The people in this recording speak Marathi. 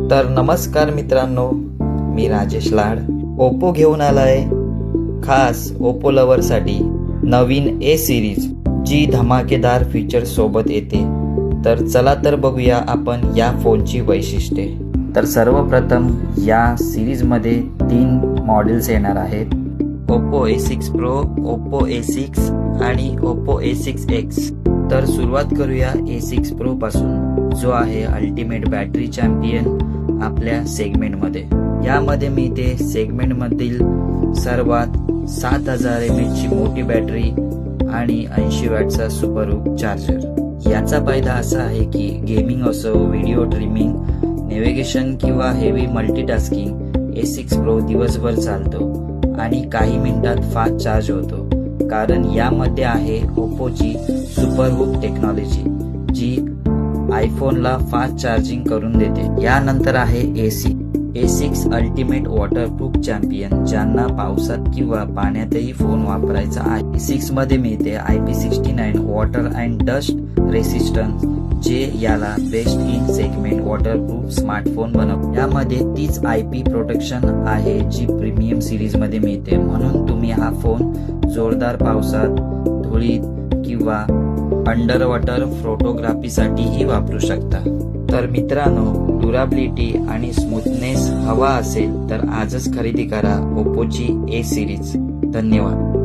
तर नमस्कार मित्रांनो, मी राजेश लाड ओप्पो घेऊन आलाय खास ओप्पो लव्हरसाठी नवीन ए सिरीज जी धमाकेदार फीचर सोबत येते। तर चला तर बघूया आपण या फोनची वैशिष्ट्ये। तर सर्वप्रथम या सिरीजमध्ये 3 मॉडेल्स येणार आहेत, Oppo A6 Pro, Oppo A6 आणि ओप्पो A6X। तर सुरुवात करूया A6 Pro पासून, जो आहे अल्टिमेट बॅटरी चॅम्पियन आपल्या सेगमेंटमध्ये। यामध्ये मिळते सेगमेंटमधील सर्वात 7000 mAh ची मोठी बॅटरी आणि 80 वॅटचा सुपरहूक चार्जर। याचा फायदा असा आहे की गेमिंग असो, व्हिडिओ स्ट्रीमिंग, नेव्हिगेशन किंवा हेवी मल्टीटास्किंग A6 Pro दिवसभर चालतो आणि काही मिनिटात फास्ट चार्ज होतो, कारण यामध्ये आहे ओप्पोची सुपरहूक टेक्नॉलॉजी जी आयफोनला फास्ट चार्जिंग करून देते। यानंतर आहे A6 अल्टिमेट वॉटरप्रूफ चॅम्पियन, ज्यांना पावसात किंवा पाण्यातही फोन वापरायचा आहे। A6 मध्ये मिळते IP69 water and dust resistance, जे याला best in segment waterproof smartphone बनवतो। यामध्ये तीच IP प्रोटेक्शन आहे जी प्रीमियम सिरीज मध्ये मिळते, म्हणून तुम्ही हा फोन जोरदार पावसात, धुळीत किंवा अंडर वॉटर फोटोग्राफीसाठीही वापरू शकता। तर मित्रांनो, ड्युरेबिलिटी आणि स्मूथनेस हवा असेल तर आजच खरेदी करा ओप्पोची ए सिरीज। धन्यवाद।